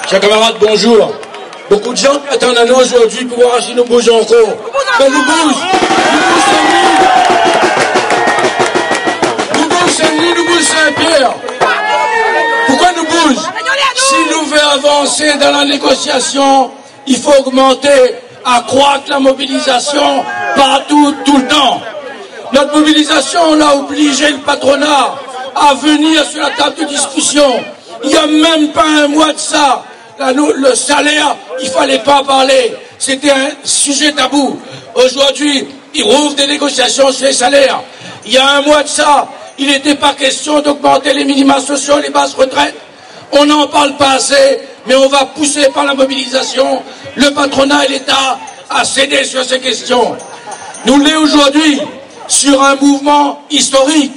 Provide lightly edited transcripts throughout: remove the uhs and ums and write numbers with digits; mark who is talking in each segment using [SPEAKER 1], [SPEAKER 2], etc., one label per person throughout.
[SPEAKER 1] Chers camarades, bonjour. Beaucoup de gens attendent à nous aujourd'hui pour voir si nous bougeons encore. Mais nous bouge. Nous bouge Saint-Denis, nous bouge Saint-Pierre. Pourquoi nous bouge? Si nous voulons avancer dans la négociation, il faut augmenter, accroître la mobilisation partout, tout le temps. Notre mobilisation, on a obligé le patronat à venir sur la table de discussion. Il n'y a même pas un mois de ça. Là, nous, le salaire, il fallait pas parler. C'était un sujet tabou. Aujourd'hui, ils rouvrent des négociations sur les salaires. Il y a un mois de ça, il n'était pas question d'augmenter les minima sociaux, les basses retraites. On n'en parle pas assez, mais on va pousser par la mobilisation le patronat et l'État à céder sur ces questions. Nous l'est aujourd'hui sur un mouvement historique.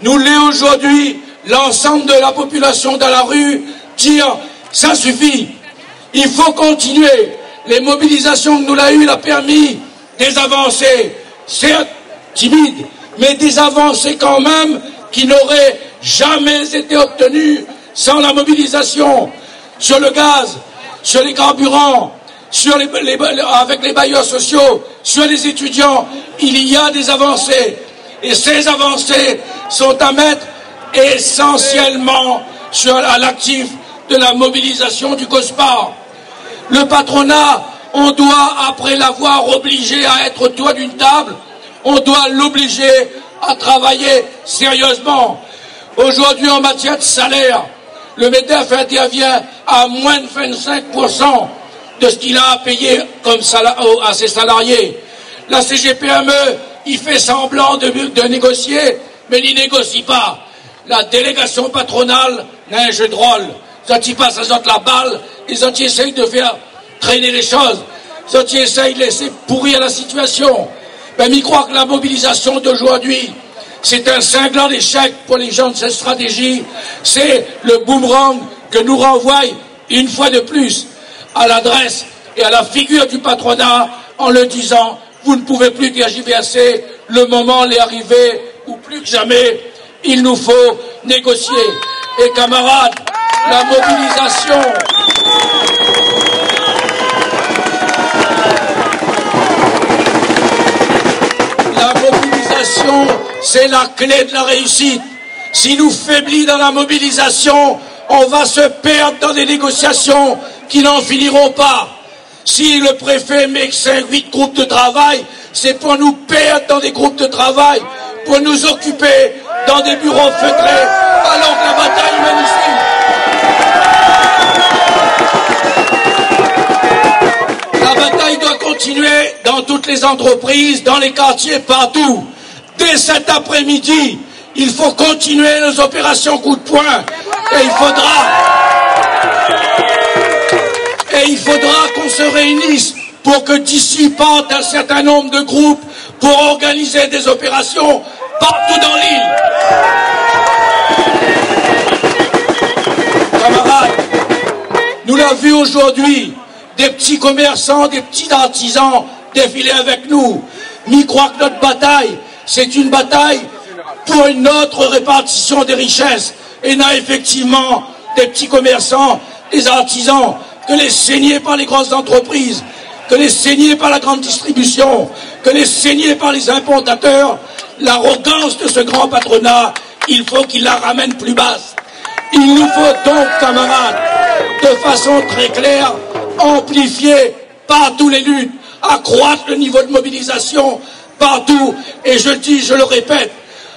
[SPEAKER 1] Nous l'est aujourd'hui l'ensemble de la population dans la rue dire ça suffit. Il faut continuer. Les mobilisations que nous l'avons eues, a permis des avancées, certes timides, mais des avancées quand même qui n'auraient jamais été obtenues sans la mobilisation sur le gaz, sur les carburants, sur avec les bailleurs sociaux, sur les étudiants. Il y a des avancées. Et ces avancées sont à mettre essentiellement à l'actif de la mobilisation du COSPAR. Le patronat, on doit, après l'avoir obligé à être autour d'une table, on doit l'obliger à travailler sérieusement. Aujourd'hui, en matière de salaire, le MEDEF intervient à moins de 25% de ce qu'il a à payer comme à ses salariés. La CGPME, il fait semblant de négocier, mais il ne négocie pas. La délégation patronale n'a un jeu de rôle. Quand ils passent à la balle, ils essayent de faire traîner les choses. Ils essayent de laisser pourrir la situation. Ben, ils croient que la mobilisation d'aujourd'hui, c'est un cinglant échec pour les gens de cette stratégie. C'est le boomerang que nous renvoie une fois de plus à l'adresse et à la figure du patronat en le disant vous ne pouvez plus tergiverser, le moment est arrivé où plus que jamais il nous faut négocier. Et camarades, la mobilisation c'est la clé de la réussite. Si nous faiblissons dans la mobilisation, on va se perdre dans des négociations qui n'en finiront pas. Si le préfet met 5-8 groupes de travail, c'est pour nous perdre dans des groupes de travail, pour nous occuper dans des bureaux feutrés, alors que la bataille mène ici. La bataille doit continuer dans toutes les entreprises, dans les quartiers, partout. Dès cet après-midi, il faut continuer nos opérations coup de poing. Et il faudra qu'on se réunisse pour que d'ici partent un certain nombre de groupes pour organiser des opérations partout dans l'île. Camarades, nous l'avons vu aujourd'hui, des petits commerçants, des petits artisans défiler avec nous. Mais ils croient que notre bataille, c'est une bataille pour une autre répartition des richesses et non effectivement des petits commerçants, des artisans, que les saignés par les grosses entreprises, que les saignés par la grande distribution, que les saignés par les importateurs. L'arrogance de ce grand patronat, il faut qu'il la ramène plus basse. Il nous faut donc, camarades, de façon très claire, amplifier partout les luttes, accroître le niveau de mobilisation partout. Et je dis, je le répète,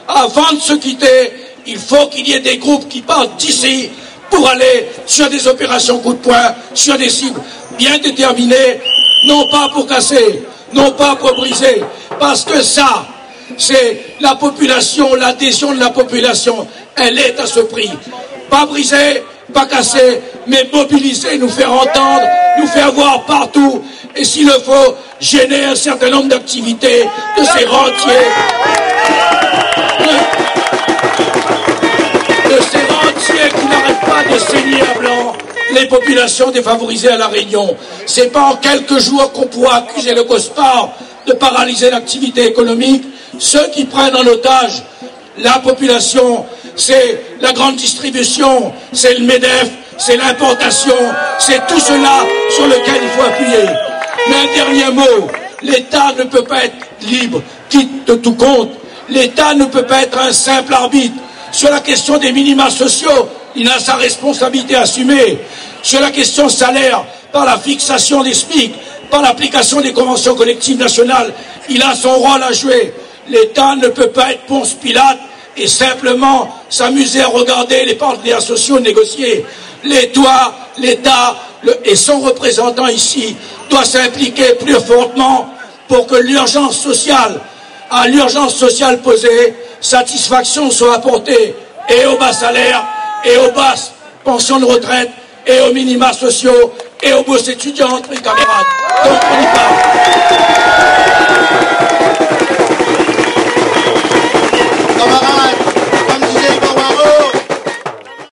[SPEAKER 1] avant de se quitter, il faut qu'il y ait des groupes qui partent d'ici pour aller sur des opérations coup de poing, sur des cibles bien déterminées, non pas pour casser, non pas pour briser, parce que ça, c'est la population, l'adhésion de la population, elle est à ce prix. Pas briser, pas casser, mais mobiliser, nous faire entendre, nous faire voir partout, et s'il le faut, gêner un certain nombre d'activités de ces rentiers. De ces rentiers qui n'arrêtent pas de saigner à blanc les populations défavorisées à La Réunion. C'est pas en quelques jours qu'on pourra accuser le COSPAR de paralyser l'activité économique. Ceux qui prennent en otage la population, c'est la grande distribution, c'est le MEDEF, c'est l'importation, c'est tout cela sur lequel il faut appuyer. Mais un dernier mot, l'État ne peut pas être libre, quitte de tout compte. L'État ne peut pas être un simple arbitre. Sur la question des minima sociaux, il a sa responsabilité assumée. Sur la question salaire, par la fixation des SMIC, par l'application des conventions collectives nationales, il a son rôle à jouer. L'État ne peut pas être Ponce Pilate et simplement s'amuser à regarder les partenaires sociaux négocier. L'État et son représentant ici doit s'impliquer plus fortement pour que à l'urgence sociale posée, satisfaction soit apportée et aux bas salaires, et aux basses pensions de retraite, et aux minima sociaux, et aux bourses étudiantes, mes camarades. Donc on y parle.